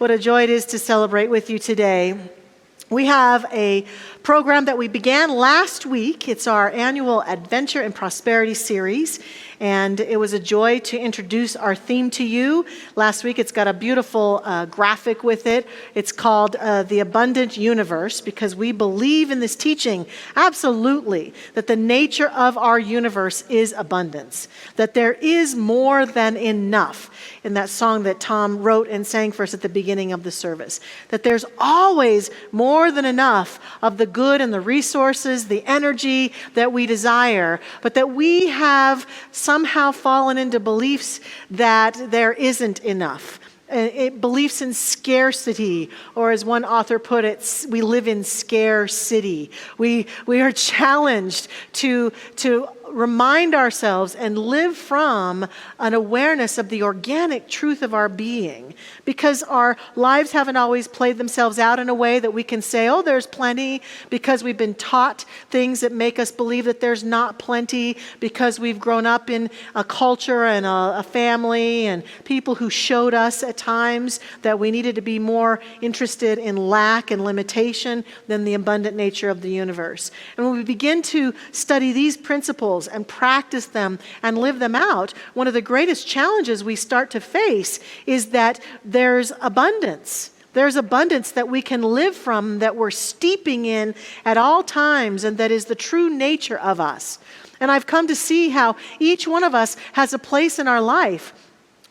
What a joy it is to celebrate with you today. We have a program that we began last week. It's our annual Adventure and Prosperity series, and it was a joy to introduce our theme to you. Last week, it's got a beautiful graphic with it. It's called The Abundant Universe, because we believe in this teaching, absolutely, that the nature of our universe is abundance, that there is more than enough. In that song that Tom wrote and sang for us at the beginning of the service, that there's always more than enough of the good and the resources, the energy that we desire, but that we have somehow fallen into beliefs that there isn't enough. Beliefs in scarcity, or as one author put it, we live in scare city. We are challenged to remind ourselves and live from an awareness of the organic truth of our being, because our lives haven't always played themselves out in a way that we can say, oh, there's plenty, because we've been taught things that make us believe that there's not plenty, because we've grown up in a culture and a family and people who showed us at times that we needed to be more interested in lack and limitation than the abundant nature of the universe. And when we begin to study these principles and practice them and live them out, one of the greatest challenges we start to face is that there's abundance. There's abundance that we can live from, that we're steeping in at all times, and that is the true nature of us. And I've come to see how each one of us has a place in our life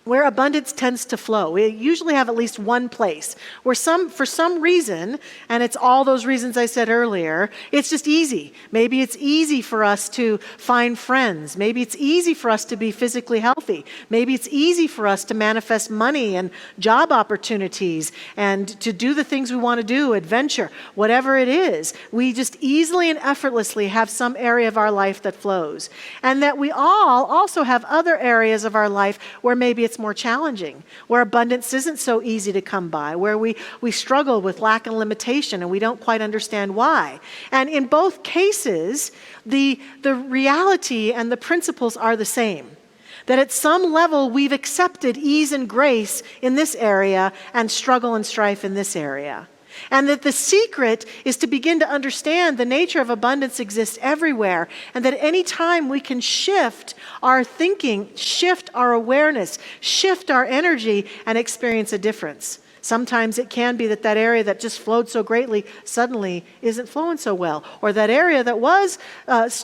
where abundance tends to flow. We usually have at least one place where for some reason, and it's all those reasons I said earlier, it's just easy. Maybe it's easy for us to find friends. Maybe it's easy for us to be physically healthy. Maybe it's easy for us to manifest money and job opportunities and to do the things we want to do, adventure, whatever it is. We just easily and effortlessly have some area of our life that flows. And that we all also have other areas of our life where maybe it's more challenging, where abundance isn't so easy to come by, where we struggle with lack and limitation and we don't quite understand why. And in both cases, the reality and the principles are the same. That at some level we've accepted ease and grace in this area and struggle and strife in this area. And that the secret is to begin to understand the nature of abundance exists everywhere, and that any time we can shift our thinking, shift our awareness, shift our energy, and experience a difference. Sometimes it can be that area that just flowed so greatly suddenly isn't flowing so well, or that area that was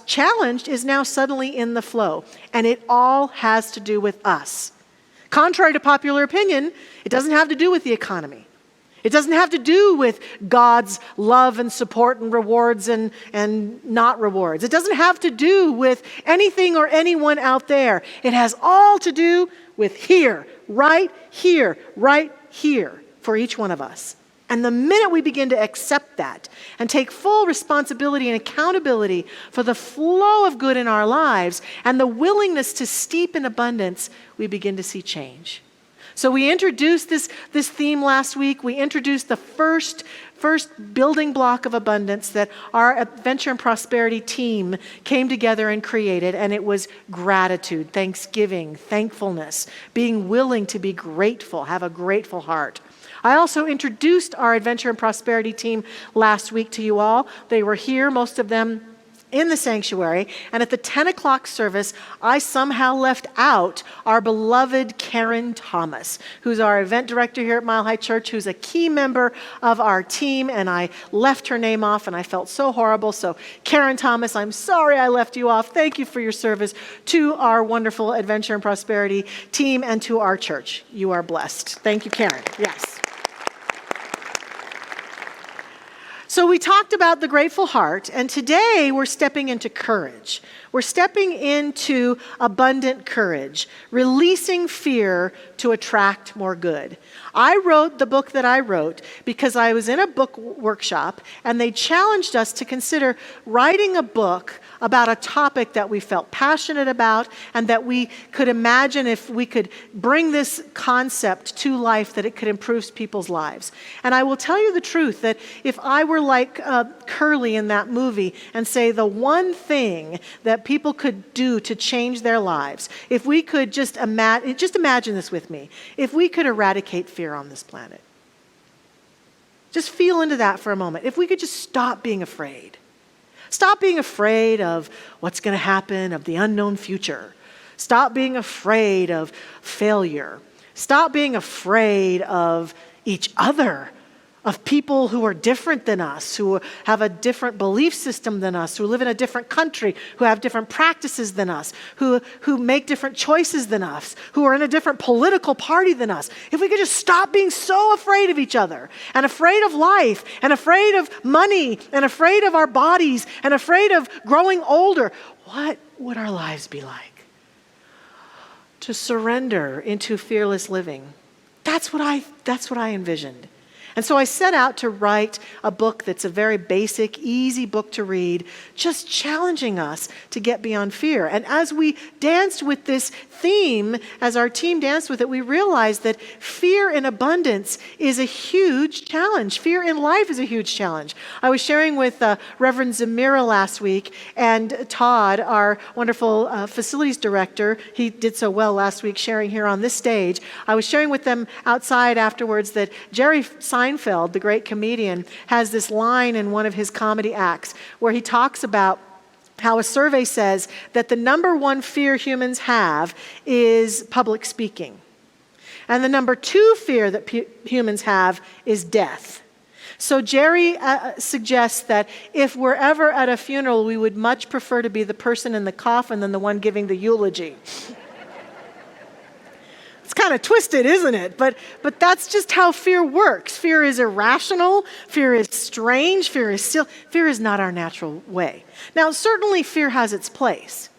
challenged is now suddenly in the flow. And it all has to do with us. Contrary to popular opinion, it doesn't have to do with the economy. It doesn't have to do with God's love and support and rewards and not rewards. It doesn't have to do with anything or anyone out there. It has all to do with here for each one of us. And the minute we begin to accept that and take full responsibility and accountability for the flow of good in our lives and the willingness to steep in abundance, we begin to see change. So we introduced this theme last week. We introduced the first building block of abundance that our Adventure and Prosperity team came together and created, and it was gratitude, thanksgiving, thankfulness, being willing to be grateful, have a grateful heart. I also introduced our Adventure and Prosperity team last week to you all. They were here, most of them in the sanctuary, and at the 10 o'clock service, I somehow left out our beloved Karen Thomas, who's our event director here at Mile High Church, who's a key member of our team, and I left her name off, and I felt so horrible. So Karen Thomas, I'm sorry I left you off. Thank you for your service to our wonderful Adventure and Prosperity team and to our church. You are blessed. Thank you, Karen. Yes. So we talked about the grateful heart, and today we're stepping into courage. We're stepping into abundant courage, releasing fear to attract more good. I wrote the book that I wrote because I was in a book workshop, and they challenged us to consider writing a book about a topic that we felt passionate about and that we could imagine if we could bring this concept to life, that it could improve people's lives. And I will tell you the truth, that if I were like Curly in that movie and say the one thing that people could do to change their lives, if we could just imagine this with me, if we could eradicate fear on this planet, Just feel into that for a moment. If we could just stop being afraid. Stop being afraid of what's going to happen, of the unknown future. Stop being afraid of failure. Stop being afraid of each other, of people who are different than us, who have a different belief system than us, who live in a different country, who have different practices than us, who make different choices than us, who are in a different political party than us. If we could just stop being so afraid of each other and afraid of life and afraid of money and afraid of our bodies and afraid of growing older, what would our lives be like? To surrender into fearless living. That's what I envisioned. And so I set out to write a book that's a very basic, easy book to read, just challenging us to get beyond fear. And as we danced with this theme, as our team danced with it, we realized that fear in abundance is a huge challenge. Fear in life is a huge challenge. I was sharing with Reverend Zamira last week, and Todd, our wonderful facilities director, he did so well last week sharing here on this stage. I was sharing with them outside afterwards that Jerry Seinfeld, the great comedian, has this line in one of his comedy acts where he talks about how a survey says that the number one fear humans have is public speaking. And the number two fear that humans have is death. So Jerry suggests that if we're ever at a funeral, we would much prefer to be the person in the coffin than the one giving the eulogy. It's kind of twisted, isn't it? But that's just how fear works. Fear is irrational. Fear is strange. Fear is not our natural way. Now, certainly fear has its place.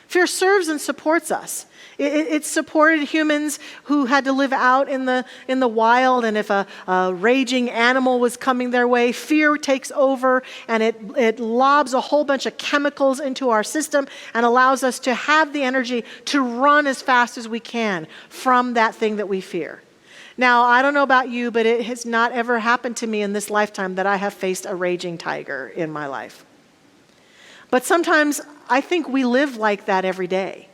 Fear serves and supports us. It supported humans who had to live out in the wild, and if a raging animal was coming their way, fear takes over, and it lobs a whole bunch of chemicals into our system and allows us to have the energy to run as fast as we can from that thing that we fear. Now, I don't know about you, but it has not ever happened to me in this lifetime that I have faced a raging tiger in my life. But sometimes I think we live like that every day.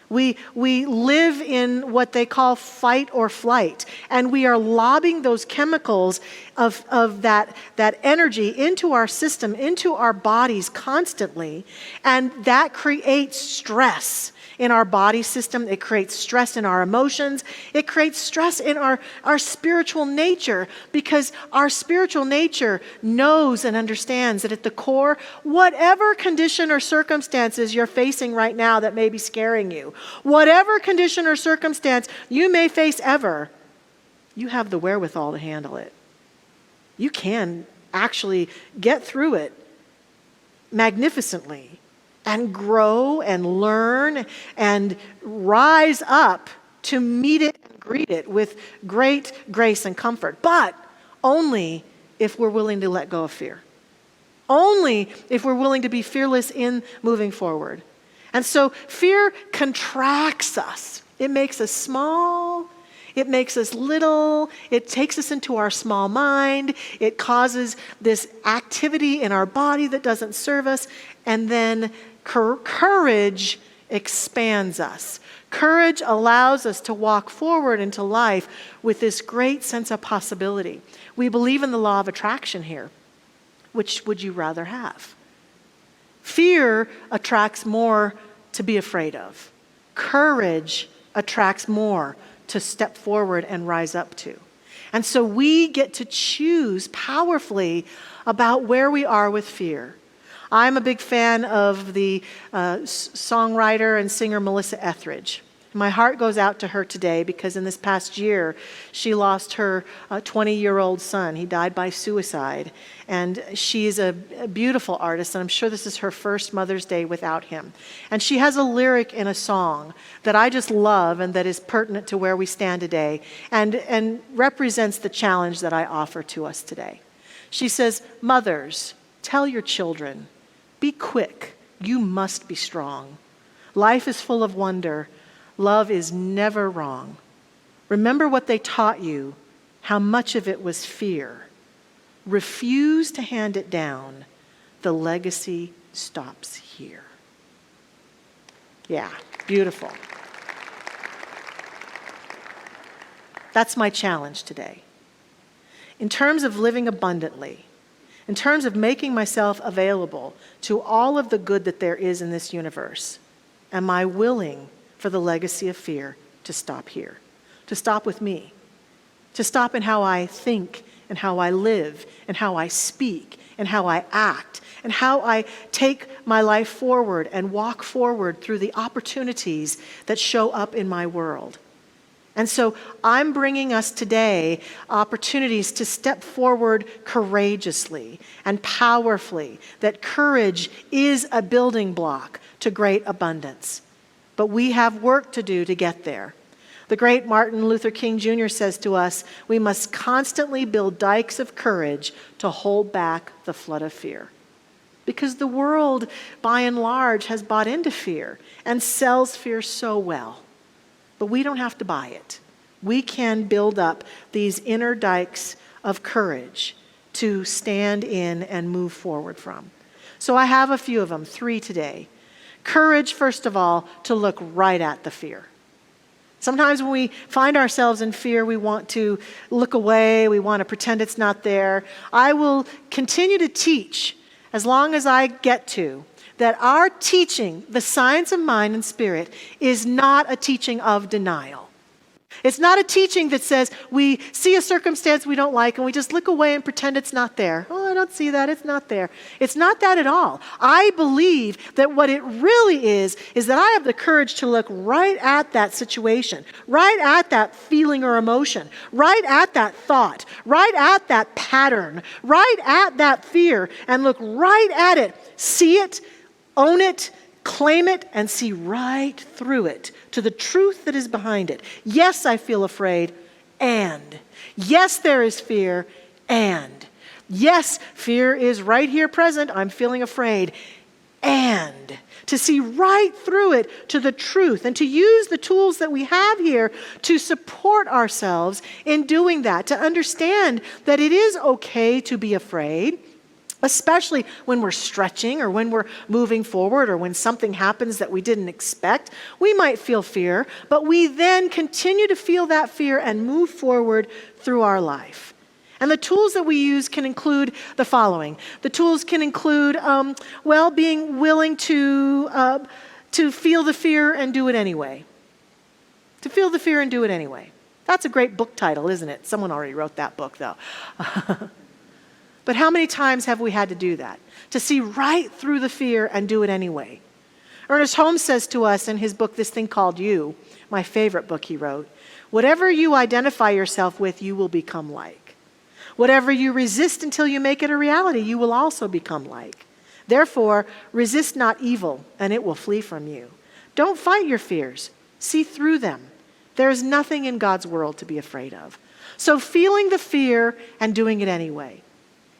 We live in what they call fight or flight, and we are lobbing those chemicals of that energy into our system, into our bodies constantly, and that creates stress in our body system. It creates stress in our emotions. It creates stress in our spiritual nature, because our spiritual nature knows and understands that at the core, whatever condition or circumstances you're facing right now that may be scaring you, whatever condition or circumstance you may face ever, you have the wherewithal to handle it. You can actually get through it magnificently and grow and learn and rise up to meet it and greet it with great grace and comfort. But only if we're willing to let go of fear. Only if we're willing to be fearless in moving forward. And so fear contracts us. It makes us small. It makes us little. It takes us into our small mind. It causes this activity in our body that doesn't serve us. And then courage expands us. Courage allows us to walk forward into life with this great sense of possibility. We believe in the law of attraction here. Which would you rather have? Fear attracts more to be afraid of. Courage attracts more to step forward and rise up to. And so we get to choose powerfully about where we are with fear. I'm a big fan of the songwriter and singer Melissa Etheridge. My heart goes out to her today because in this past year, she lost her 20-year-old son. He died by suicide. And she is a beautiful artist, and I'm sure this is her first Mother's Day without him. And she has a lyric in a song that I just love and that is pertinent to where we stand today and represents the challenge that I offer to us today. She says, "Mothers, tell your children, be quick, you must be strong. Life is full of wonder. Love is never wrong. Remember what they taught you, how much of it was fear. Refuse to hand it down. The legacy stops here." Yeah, beautiful. That's my challenge today. in terms of living abundantly, in terms of making myself available to all of the good that there is in this universe, am I willing for the legacy of fear to stop here, to stop with me, to stop in how I think and how I live and how I speak and how I act and how I take my life forward and walk forward through the opportunities that show up in my world? And so I'm bringing us today opportunities to step forward courageously and powerfully, that courage is a building block to great abundance. But we have work to do to get there. The great Martin Luther King Jr. says to us, we must constantly build dikes of courage to hold back the flood of fear. Because the world, by and large, has bought into fear and sells fear so well. But we don't have to buy it. We can build up these inner dikes of courage to stand in and move forward from. So I have a few of them, 3 today. Courage, first of all, to look right at the fear. Sometimes when we find ourselves in fear, we want to look away, we want to pretend it's not there. I will continue to teach, as long as I get to, that our teaching, the science of mind and spirit, is not a teaching of denial. It's not a teaching that says we see a circumstance we don't like and we just look away and pretend it's not there. Oh, I don't see that, it's not there. It's not that at all. I believe that what it really is that I have the courage to look right at that situation, right at that feeling or emotion, right at that thought, right at that pattern, right at that fear, and look right at it, see it, own it, claim it, and see right through it to the truth that is behind it. Yes, I feel afraid, and yes, there is fear, and yes, fear is right here present. I'm feeling afraid, and to see right through it to the truth and to use the tools that we have here to support ourselves in doing that, to understand that it is okay to be afraid, especially when we're stretching or when we're moving forward or when something happens that we didn't expect. We might feel fear, but we then continue to feel that fear and move forward through our life. And the tools that we use can include the following. The tools can include, being willing to feel the fear and do it anyway. To feel the fear and do it anyway. That's a great book title, isn't it? Someone already wrote that book, though. But how many times have we had to do that? To see right through the fear and do it anyway. Ernest Holmes says to us in his book, This Thing Called You, my favorite book he wrote, whatever you identify yourself with, you will become like. Whatever you resist until you make it a reality, you will also become like. Therefore, resist not evil, and it will flee from you. Don't fight your fears. See through them. There is nothing in God's world to be afraid of. So feeling the fear and doing it anyway.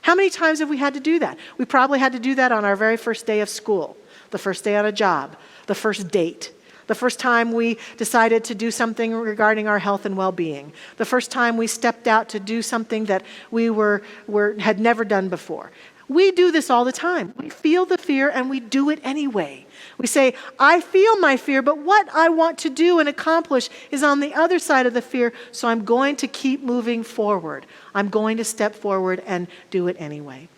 How many times have we had to do that? We probably had to do that on our very first day of school, the first day on a job, the first date, the first time we decided to do something regarding our health and well-being, the first time we stepped out to do something that we had never done before. We do this all the time. We feel the fear and we do it anyway. We say, I feel my fear, but what I want to do and accomplish is on the other side of the fear, so I'm going to keep moving forward. I'm going to step forward and do it anyway.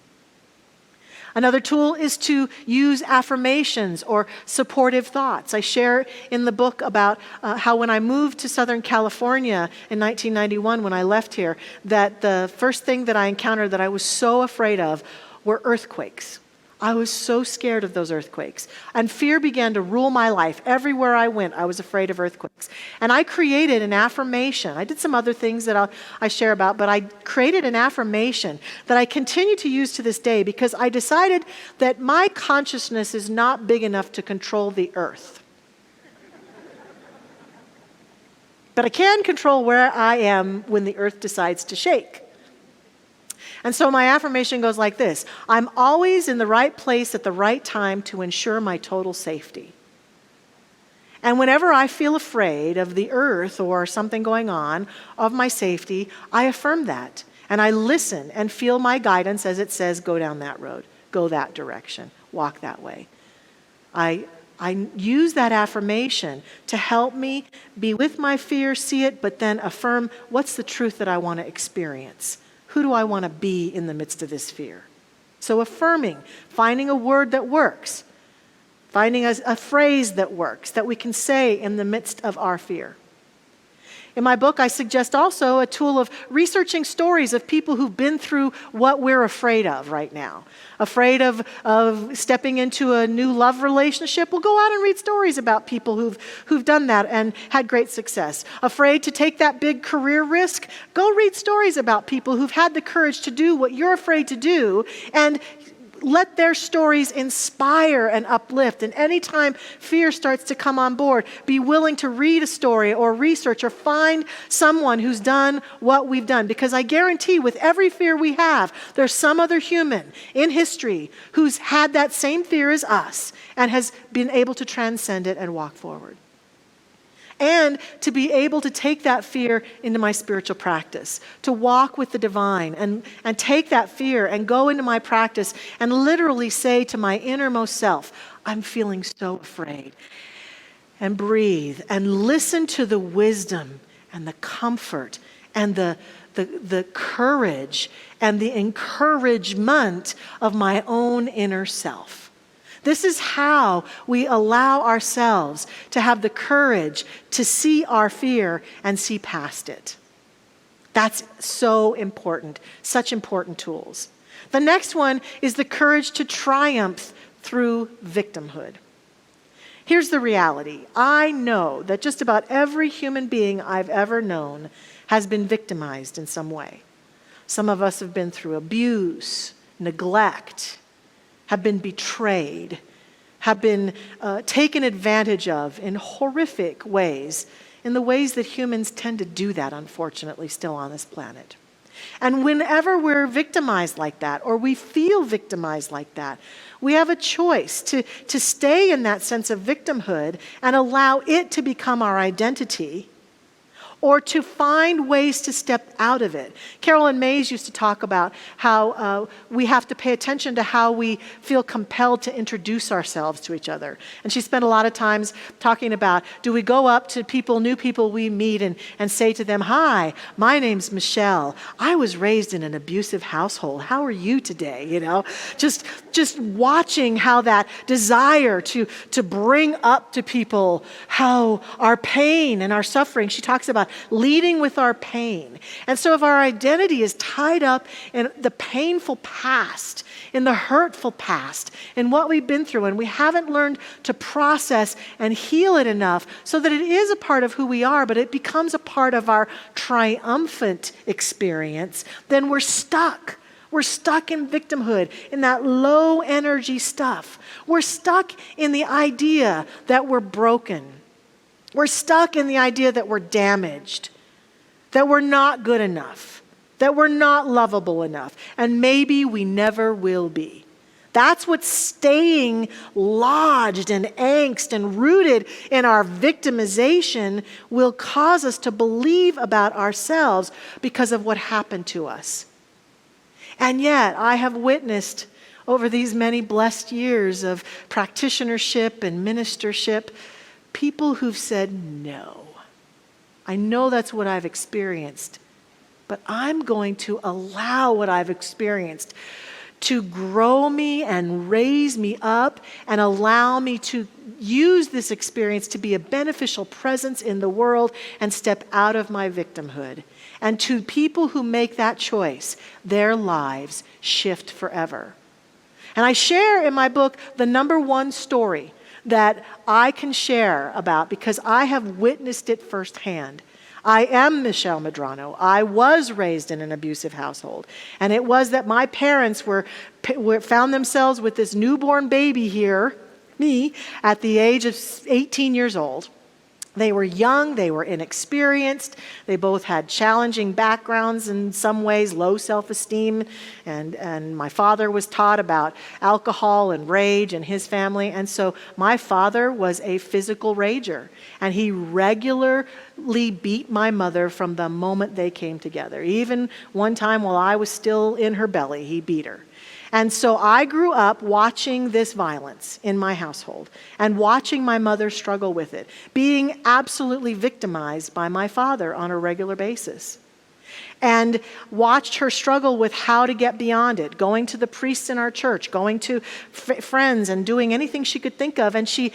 Another tool is to use affirmations or supportive thoughts. I share in the book about how when I moved to Southern California in 1991, when I left here, that the first thing that I encountered that I was so afraid of were earthquakes. I was so scared of those earthquakes. And fear began to rule my life. Everywhere I went, I was afraid of earthquakes. And I created an affirmation. I did some other things that I share about, but I created an affirmation that I continue to use to this day because I decided that my consciousness is not big enough to control the earth. But I can control where I am when the earth decides to shake. And so my affirmation goes like this: I'm always in the right place at the right time to ensure my total safety. And whenever I feel afraid of the earth or something going on, of my safety, I affirm that. And I listen and feel my guidance as it says, go down that road, go that direction, walk that way. I use that affirmation to help me be with my fear, see it, but then affirm what's the truth that I want to experience. who do I want to be in the midst of this fear? So affirming, finding a word that works, finding a phrase that works, that we can say in the midst of our fear. In my book, I suggest also a tool of researching stories of people who've been through what we're afraid of right now. Afraid of stepping into a new love relationship? Well, go out and read stories about people who've done that and had great success. Afraid to take that big career risk? Go read stories about people who've had the courage to do what you're afraid to do, and let their stories inspire and uplift. And anytime fear starts to come on board, be willing to read a story or research or find someone who's done what we've done. Because I guarantee with every fear we have, there's some other human in history who's had that same fear as us and has been able to transcend it and walk forward. And to be able to take that fear into my spiritual practice, to walk with the divine and take that fear and go into my practice and literally say to my innermost self, I'm feeling so afraid. And breathe and listen to the wisdom and the comfort and the courage and the encouragement of my own inner self. This is how we allow ourselves to have the courage to see our fear and see past it. That's so important, such important tools. The next one is the courage to triumph through victimhood. Here's the reality. I know that just about every human being I've ever known has been victimized in some way. Some of us have been through abuse, neglect, have been betrayed, have been taken advantage of in horrific ways, in the ways that humans tend to do that, unfortunately, still on this planet. And whenever we're victimized like that, or we feel victimized like that, we have a choice to stay in that sense of victimhood and allow it to become our identity, or to find ways to step out of it. Carolyn Mays used to talk about how we have to pay attention to how we feel compelled to introduce ourselves to each other. And she spent a lot of times talking about, do we go up to people, new people we meet, and say to them, hi, my name's Michelle. I was raised in an abusive household. How are you today? You know, just watching how that desire to bring up to people how our pain and our suffering, she talks about leading with our pain. And so if our identity is tied up in the painful past, in the hurtful past, in what we've been through, and we haven't learned to process and heal it enough so that it is a part of who we are, but it becomes a part of our triumphant experience, then we're stuck. We're stuck in victimhood, in that low energy stuff. We're stuck in the idea that we're broken. We're stuck in the idea that we're damaged, that we're not good enough, that we're not lovable enough, and maybe we never will be. That's what's staying lodged and angst and rooted in our victimization will cause us to believe about ourselves because of what happened to us. And yet, I have witnessed over these many blessed years of practitionership and ministership, people who've said, no, I know that's what I've experienced, but I'm going to allow what I've experienced to grow me and raise me up and allow me to use this experience to be a beneficial presence in the world and step out of my victimhood. And to people who make that choice, their lives shift forever. And I share in my book the number one story that I can share about because I have witnessed it firsthand. I am Michelle Medrano. I was raised in an abusive household. And it was that my parents found themselves with this newborn baby here, me, at the age of 18 years old. They were young, they were inexperienced, they both had challenging backgrounds in some ways, low self-esteem, and my father was taught about alcohol and rage in his family, and so my father was a physical rager, and he regularly beat my mother from the moment they came together. Even one time while I was still in her belly, he beat her. And so I grew up watching this violence in my household and watching my mother struggle with it, being absolutely victimized by my father on a regular basis. and watched her struggle with how to get beyond it, going to the priests in our church, going to friends and doing anything she could think of. And she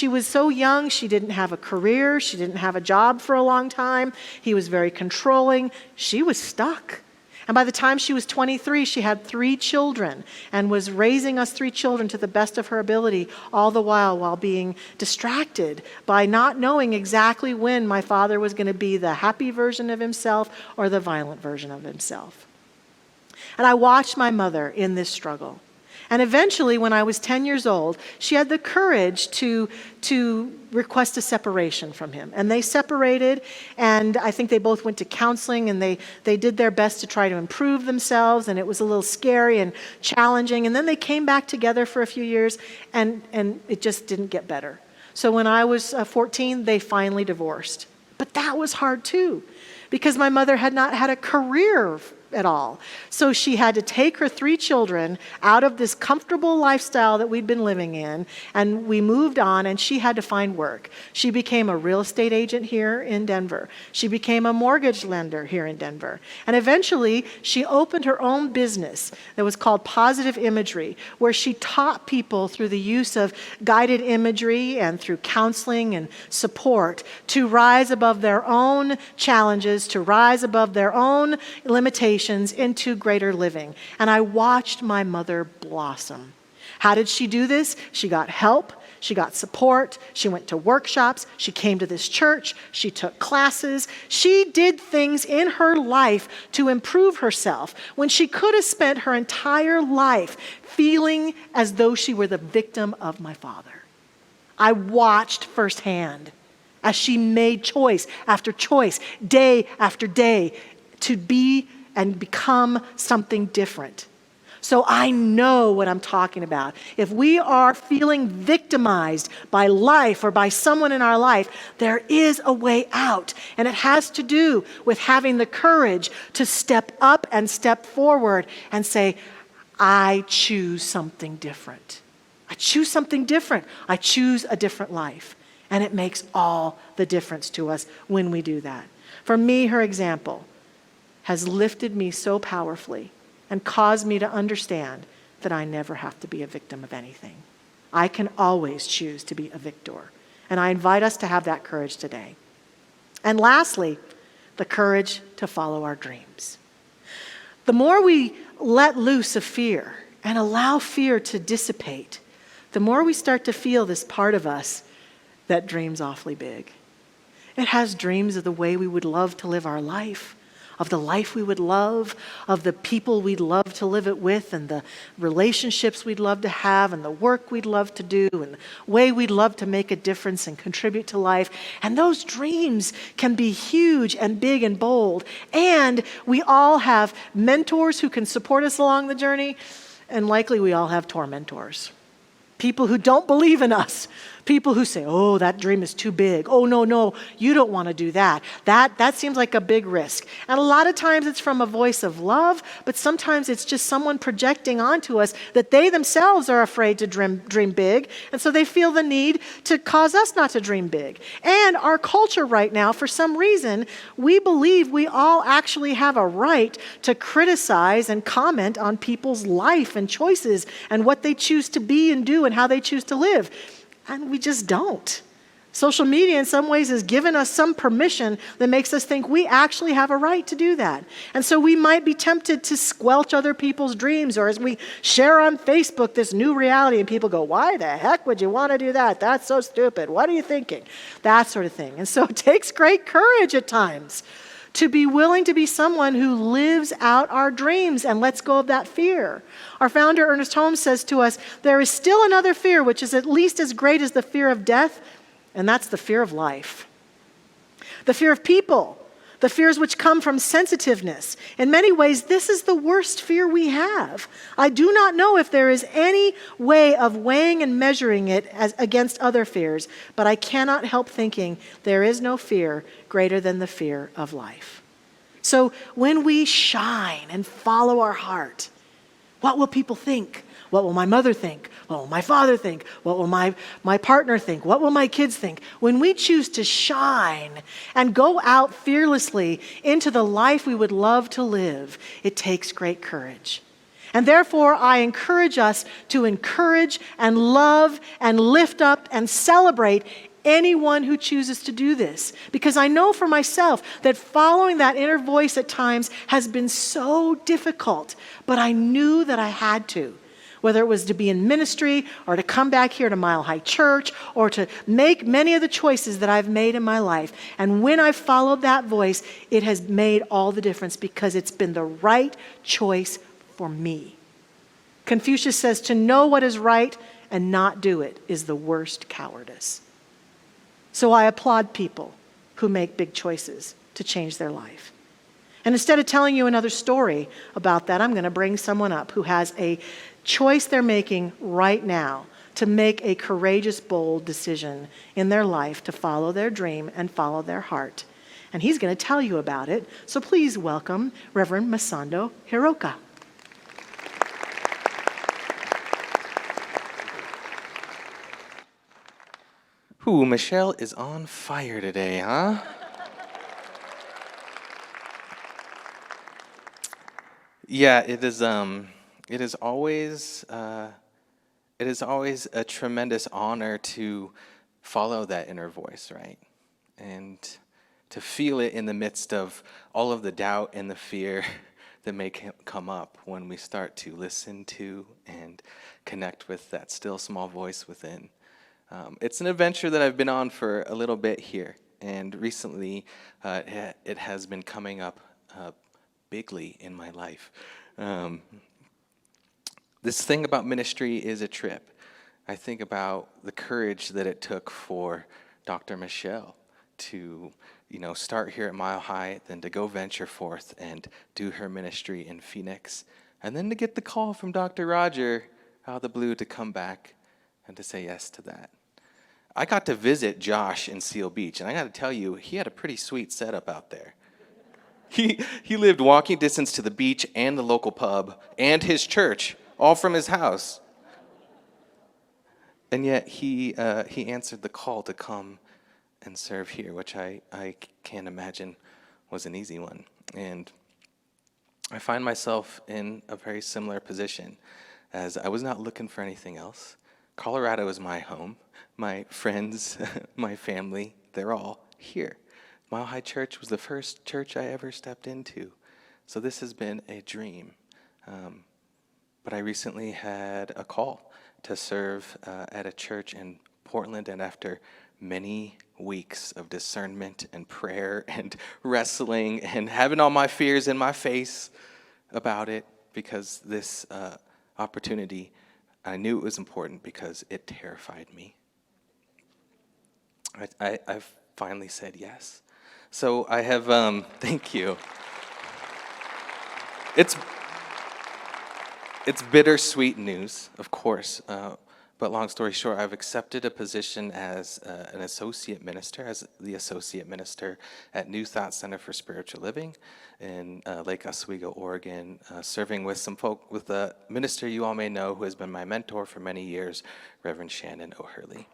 was so young, she didn't have a career, she didn't have a job for a long time. He was very controlling. She was stuck. And by the time she was 23, she had 3 children and was raising us 3 children to the best of her ability, all the while being distracted by not knowing exactly when my father was going to be the happy version of himself or the violent version of himself. And I watched my mother in this struggle. And eventually, when I was 10 years old, she had the courage to request a separation from him. And they separated, and I think they both went to counseling, and they did their best to try to improve themselves, and it was a little scary and challenging. And then they came back together for a few years, and it just didn't get better. So when I was 14, they finally divorced. But that was hard too, because my mother had not had a career at all. So she had to take her 3 children out of this comfortable lifestyle that we'd been living in, and we moved on, and she had to find work. She became a real estate agent here in Denver. She became a mortgage lender here in Denver. And eventually, she opened her own business that was called Positive Imagery, where she taught people through the use of guided imagery and through counseling and support to rise above their own challenges, to rise above their own limitations into greater living. And I watched my mother blossom. How did she do this? She got help. She got support. She went to workshops. She came to this church. She took classes. She did things in her life to improve herself when she could have spent her entire life feeling as though she were the victim of my father. I watched firsthand as she made choice after choice, day after day, to be and become something different. So I know what I'm talking about. If we are feeling victimized by life or by someone in our life, there is a way out. And it has to do with having the courage to step up and step forward and say, I choose something different. I choose something different. I choose a different life. And it makes all the difference to us when we do that. For me, her example has lifted me so powerfully and caused me to understand that I never have to be a victim of anything. I can always choose to be a victor. And I invite us to have that courage today. And lastly, the courage to follow our dreams. The more we let loose of fear and allow fear to dissipate, the more we start to feel this part of us that dreams awfully big. It has dreams of the way we would love to live our life, of the life we would love, of the people we'd love to live it with, and the relationships we'd love to have, and the work we'd love to do, and the way we'd love to make a difference and contribute to life. And those dreams can be huge and big and bold. And we all have mentors who can support us along the journey, and likely we all have tormentors. People who don't believe in us. People who say, oh, that dream is too big. Oh, no, you don't want to do that. That seems like a big risk. And a lot of times it's from a voice of love, but sometimes it's just someone projecting onto us that they themselves are afraid to dream big, and so they feel the need to cause us not to dream big. And our culture right now, for some reason, we believe we all actually have a right to criticize and comment on people's life and choices and what they choose to be and do and how they choose to live. And we just don't. Social media in some ways has given us some permission that makes us think we actually have a right to do that. And so we might be tempted to squelch other people's dreams, or as we share on Facebook this new reality and people go, why the heck would you want to do that? That's so stupid. What are you thinking? That sort of thing. And so it takes great courage at times to be willing to be someone who lives out our dreams and lets go of that fear. Our founder, Ernest Holmes, says to us, there is still another fear which is at least as great as the fear of death, and that's the fear of life. The fear of people, the fears which come from sensitiveness. In many ways, this is the worst fear we have. I do not know if there is any way of weighing and measuring it against other fears, but I cannot help thinking there is no fear greater than the fear of life. So when we shine and follow our heart, what will people think? What will my mother think? What will my father think? What will my partner think? What will my kids think? When we choose to shine and go out fearlessly into the life we would love to live, it takes great courage. And therefore, I encourage us to encourage and love and lift up and celebrate anyone who chooses to do this. Because I know for myself that following that inner voice at times has been so difficult, but I knew that I had to. Whether it was to be in ministry or to come back here to Mile High Church or to make many of the choices that I've made in my life. And when I followed that voice, it has made all the difference because it's been the right choice for me. Confucius says to know what is right and not do it is the worst cowardice. So I applaud people who make big choices to change their life. And instead of telling you another story about that, I'm going to bring someone up who has a choice they're making right now to make a courageous, bold decision in their life to follow their dream and follow their heart. And he's going to tell you about it. So please welcome Reverend Masando Hiraoka. Ooh, Michelle is on fire today, huh? Yeah, it is always a tremendous honor to follow that inner voice, right? And to feel it in the midst of all of the doubt and the fear that may come up when we start to listen to and connect with that still small voice within. It's an adventure that I've been on for a little bit here, and recently it has been coming up bigly in my life. This thing about ministry is a trip. I think about the courage that it took for Dr. Michelle to, start here at Mile High, then to go venture forth and do her ministry in Phoenix, and then to get the call from Dr. Roger out of the blue to come back and to say yes to that. I got to visit Josh in Seal Beach, and I got to tell you, he had a pretty sweet setup out there. He lived walking distance to the beach and the local pub and his church, all from his house. And yet he answered the call to come and serve here, which I can't imagine was an easy one. And I find myself in a very similar position, as I was not looking for anything else. Colorado is my home. My friends, my family, they're all here. Mile High Church was the first church I ever stepped into. So this has been a dream. But I recently had a call to serve at a church in Portland, and after many weeks of discernment and prayer and wrestling and having all my fears in my face about it, because this opportunity, I knew it was important because it terrified me. I've finally said yes. So I have, thank you. It's bittersweet news, of course, but long story short, I've accepted a position as an associate minister, as the associate minister at New Thought Center for Spiritual Living in Lake Oswego, Oregon, serving with with a minister you all may know who has been my mentor for many years, Reverend Shannon O'Hurley.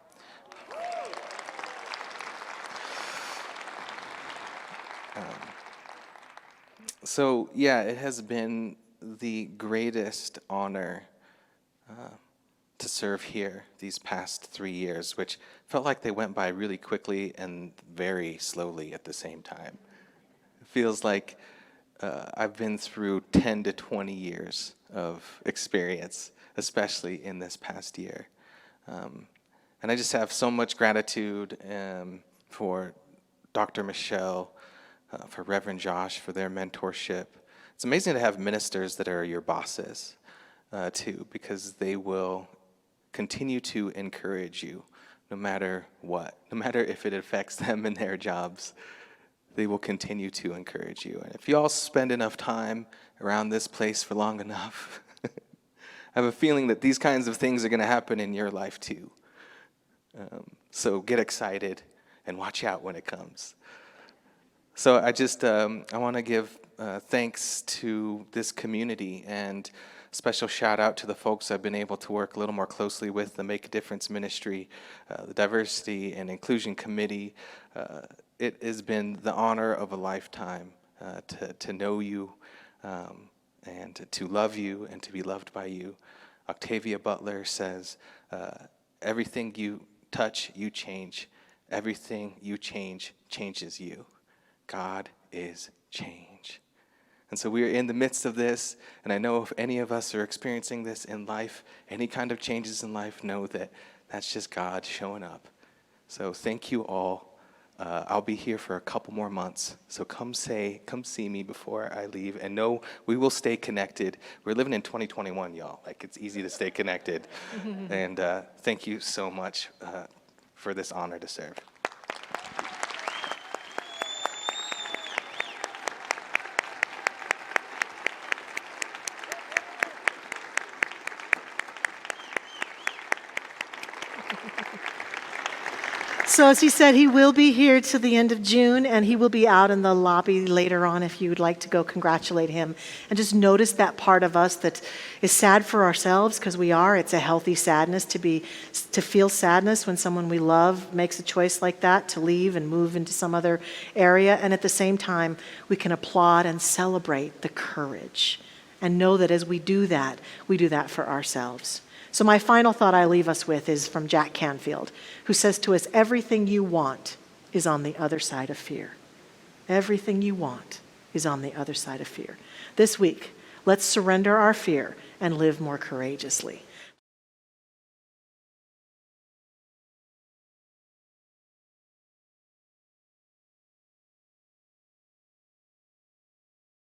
So yeah, it has been the greatest honor to serve here these past 3 years, which felt like they went by really quickly and very slowly at the same time. It feels like I've been through 10 to 20 years of experience, especially in this past year. And I just have so much gratitude for Dr. Michelle, for Reverend Josh, for their mentorship. It's amazing to have ministers that are your bosses, too, because they will continue to encourage you no matter what. No matter if it affects them in their jobs, they will continue to encourage you. And if you all spend enough time around this place for long enough, I have a feeling that these kinds of things are going to happen in your life, too. So get excited and watch out when it comes. So I want to give thanks to this community, and special shout out to the folks I've been able to work a little more closely with, the Make a Difference Ministry, the Diversity and Inclusion Committee. It has been the honor of a lifetime to know you and to love you and to be loved by you. Octavia Butler says, everything you touch, you change. Everything you change changes you. God is change. And so we are in the midst of this, and I know if any of us are experiencing this in life, any kind of changes in life, know that that's just God showing up. So thank you all. I'll be here for a couple more months, so come see me before I leave, and know we will stay connected. We're living in 2021, y'all. Like, it's easy to stay connected. And thank you so much for this honor to serve. So as he said, he will be here to the end of June, and he will be out in the lobby later on if you would like to go congratulate him. And just notice that part of us that is sad for ourselves, because we are. It's a healthy sadness to feel sadness when someone we love makes a choice like that, to leave and move into some other area. And at the same time, we can applaud and celebrate the courage and know that as we do that for ourselves. So my final thought I leave us with is from Jack Canfield, who says to us, everything you want is on the other side of fear. Everything you want is on the other side of fear. This week, let's surrender our fear and live more courageously.